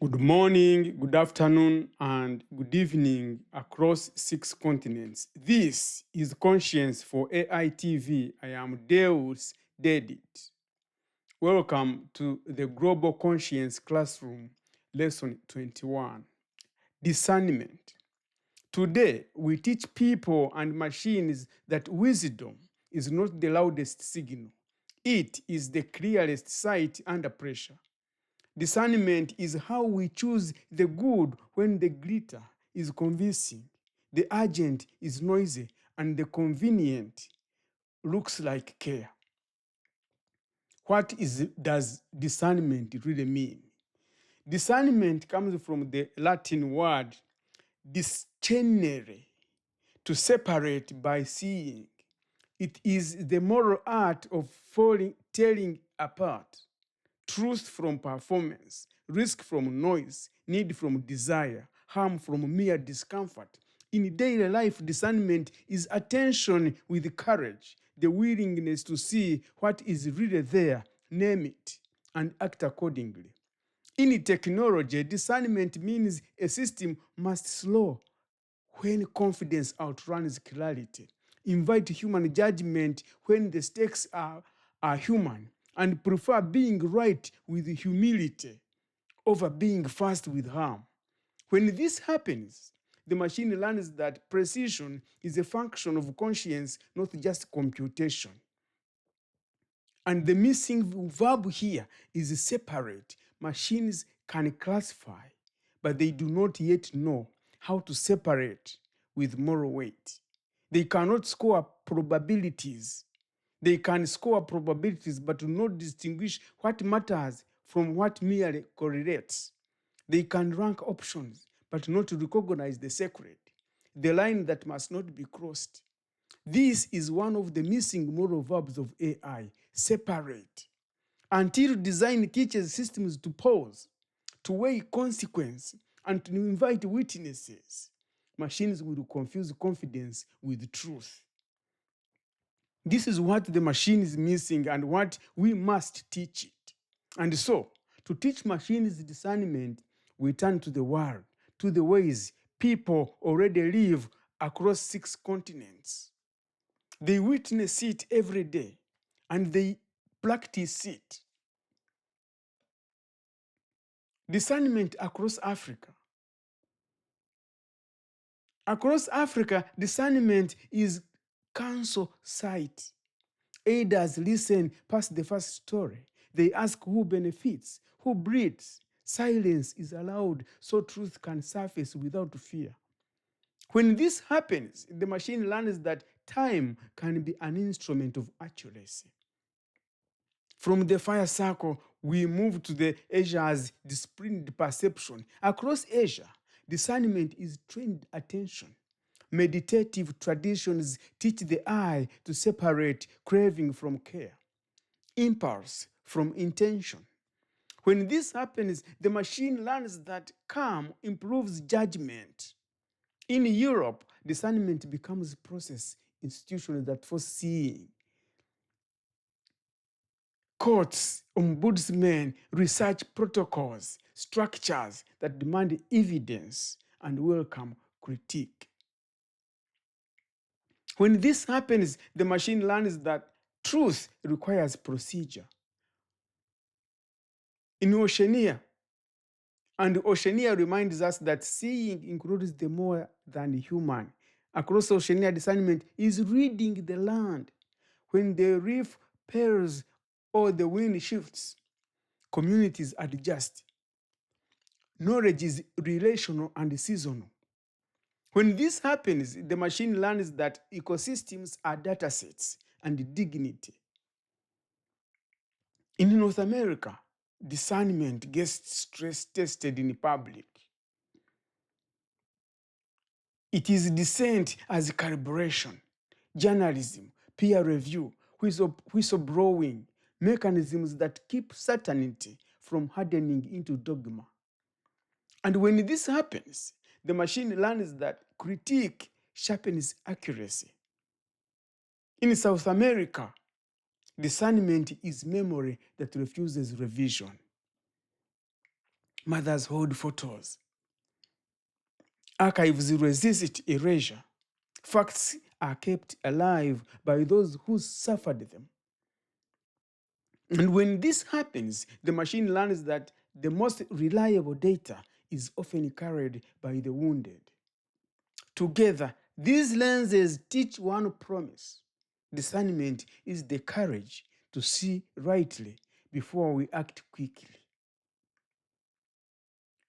Good morning, good afternoon, and good evening across 6 continents. This is Conscience for AI TV. I am Deus Dedit. Welcome to the Global Conscience Classroom, Lesson 21, Discernment. Today, we teach people and machines that wisdom is not the loudest signal. It is the clearest sight under pressure. Discernment is how we choose the good when the glitter is convincing, the urgent is noisy, and the convenient looks like care. Does discernment really mean? Discernment comes from the Latin word discernere, to separate by seeing. It is the moral art of telling apart truth from performance, risk from noise, need from desire, harm from mere discomfort. In daily life, discernment is attention with courage, the willingness to see what is really there, name it, and act accordingly. In technology, discernment means a system must slow when confidence outruns clarity, invite human judgment when the stakes are human, and prefer being right with humility over being fast with harm. When this happens, the machine learns that precision is a function of conscience, not just computation. And the missing verb here is separate. Machines can classify, but they do not yet know how to separate with moral weight. They cannot score probabilities. They can score probabilities, but do not distinguish what matters from what merely correlates. They can rank options, but not recognize the sacred, the line that must not be crossed. This is one of the missing moral verbs of AI, separate. Until design teaches systems to pause, to weigh consequence, and to invite witnesses, machines will confuse confidence with truth. This is what the machine is missing and what we must teach it. And so, to teach machines discernment, we turn to the world, to the ways people already live across 6 continents. They witness it every day and they practice it. Discernment across Africa. Across Africa, discernment is council sight. Aiders listen past the first story. They ask who benefits, who breeds. Silence is allowed so truth can surface without fear. When this happens, the machine learns that time can be an instrument of accuracy. From the fire circle, we move to the Asia's disciplined perception. Across Asia, discernment is trained attention. Meditative traditions teach the eye to separate craving from care, impulse from intention. When this happens, the machine learns that calm improves judgment. In Europe, discernment becomes process institutions that force seeing. Courts, ombudsmen, research protocols, structures that demand evidence and welcome critique. When this happens, the machine learns that truth requires procedure. In Oceania, and Oceania reminds us that seeing includes the more than human. Across Oceania, discernment is reading the land. When the reef pairs or the wind shifts, communities adjust. Knowledge is relational and seasonal. When this happens, the machine learns that ecosystems are data sets and dignity. In North America, discernment gets stress tested in public. It is dissent as calibration, journalism, peer review, whistleblowing, mechanisms that keep certainty from hardening into dogma. And when this happens, the machine learns that critique sharpens accuracy. In South America, discernment is memory that refuses revision. Mothers hold photos. Archives resist erasure. Facts are kept alive by those who suffered them. And when this happens, the machine learns that the most reliable data is often carried by the wounded. Together, these lenses teach one promise. Discernment is the courage to see rightly before we act quickly.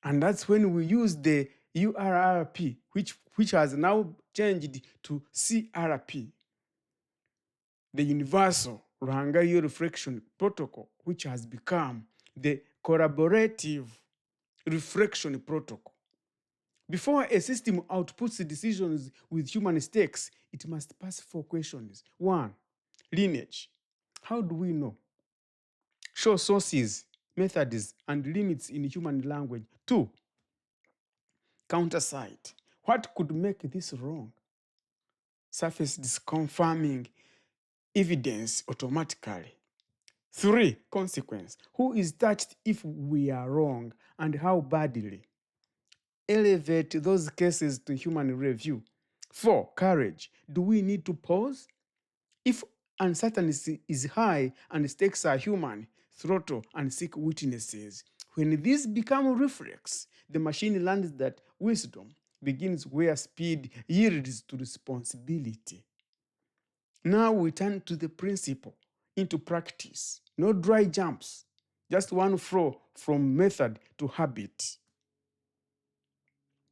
And that's when we use the URRP, which has now changed to CRP, the Universal Ruhangayo Reflection Protocol, which has become the Collaborative Reflection Protocol. Before a system outputs decisions with human stakes, it must pass 4 questions. 1, lineage. How do we know? Show sources, methods, and limits in human language. 2, countersight. What could make this wrong? Surface disconfirming evidence automatically. 3, consequence. Who is touched if we are wrong and how badly? Elevate those cases to human review. 4, courage. Do we need to pause? If uncertainty is high and stakes are human, throttle and seek witnesses. When these become reflex, the machine learns that wisdom begins where speed yields to responsibility. Now we turn to the principle into practice. No dry jumps, just one flow from method to habit.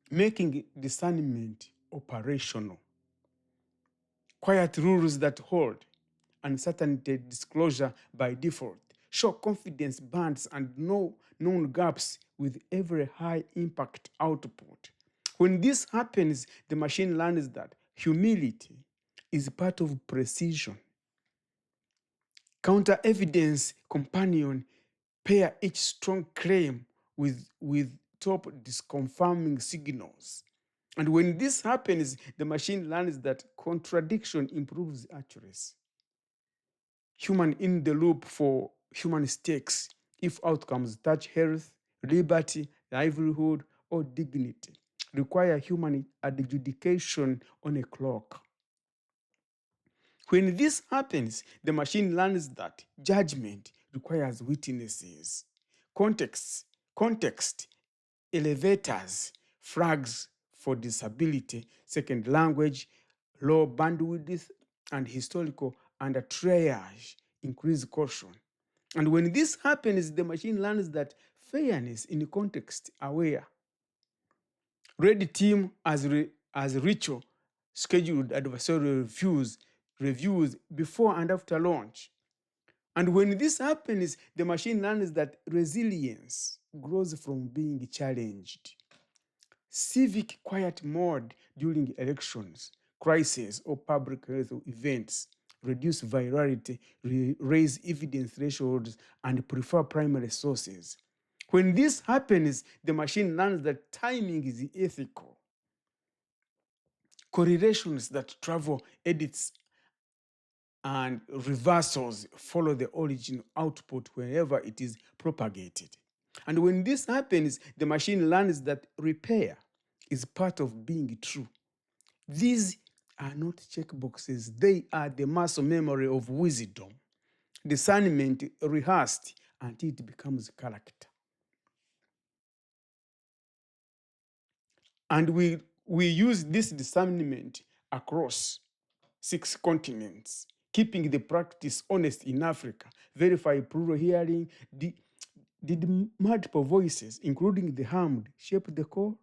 Making discernment operational. Quiet rules that hold. Uncertainty disclosure by default. Show confidence bands and no known gaps with every high impact output. When this happens, the machine learns that humility is part of precision. Counter evidence companion pair each strong claim with top disconfirming signals. And when this happens, the machine learns that contradiction improves accuracy. Human in the loop for human stakes if outcomes touch health, liberty, livelihood, or dignity require human adjudication on a clock. When this happens, the machine learns that judgment requires witnesses. Context, elevators, flags for disability, second language, low bandwidth, and historical under triage increase caution. And when this happens, the machine learns that fairness in context aware. Red team as ritual scheduled adversarial reviews before and after launch. And when this happens, the machine learns that resilience grows from being challenged. Civic quiet mode during elections, crises, or public health events reduce virality, raise evidence thresholds, and prefer primary sources. When this happens, the machine learns that timing is ethical. Correlations that travel edits and reversals follow the original output wherever it is propagated. And when this happens, the machine learns that repair is part of being true. These are not checkboxes, they are the muscle memory of wisdom. Discernment rehearsed until it becomes character. And we use this discernment across 6 continents, keeping the practice honest in Africa. Verify plural hearing. Did multiple voices, including the harmed, shape the core?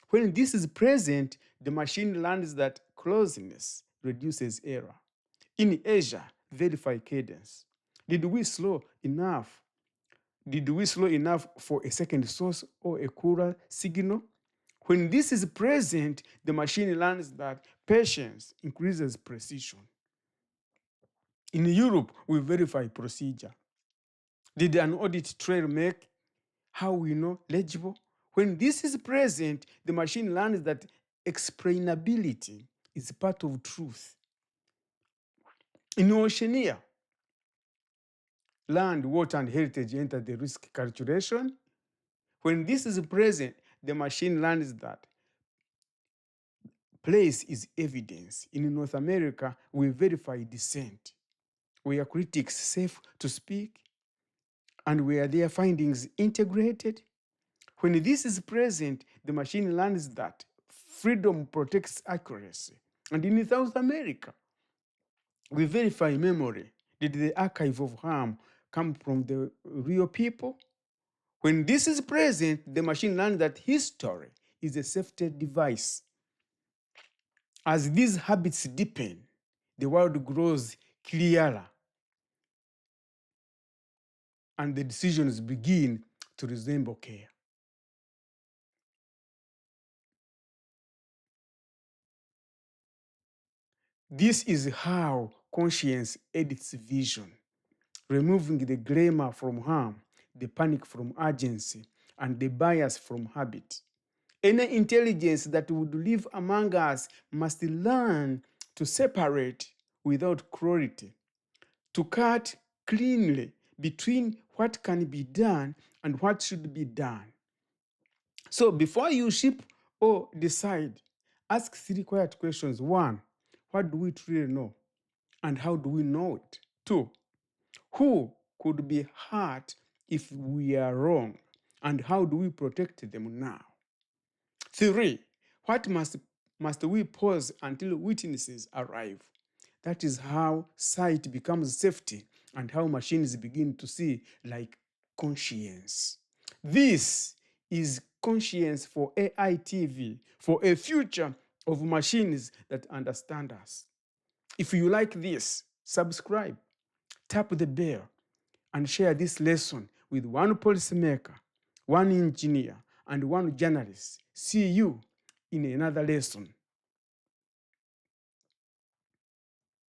When this is present, the machine learns that closeness reduces error. In Asia, verify cadence. Did we slow enough? Did we slow enough for a second source or a cooler signal? When this is present, the machine learns that patience increases precision. In Europe, we verify procedure. Did an audit trail make how we know legible? When this is present, the machine learns that explainability is part of truth. In Oceania, land, water, and heritage enter the risk calculation. When this is present, the machine learns that place is evidence. In North America, we verify dissent. Were critics safe to speak? And were their findings integrated? When this is present, the machine learns that freedom protects accuracy. And in South America, we verify memory. Did the archive of harm come from the real people? When this is present, the machine learns that history is a safety device. As these habits deepen, the world grows clearer and the decisions begin to resemble care. This is how conscience edits vision, removing the glamour from harm, the panic from urgency, and the bias from habit. Any intelligence that would live among us must learn to separate without cruelty, to cut cleanly between what can be done and what should be done. So before you ship or decide, ask 3 quiet questions. 1, what do we truly know? And how do we know it? 2, who could be hurt if we are wrong? And how do we protect them now? 3, what must we pause until witnesses arrive? That is how sight becomes safety and how machines begin to see like conscience. This is conscience for AI TV, for a future of machines that understand us. If you like this, subscribe, tap the bell, and share this lesson with one policymaker, one engineer, and one journalist. See you in another lesson.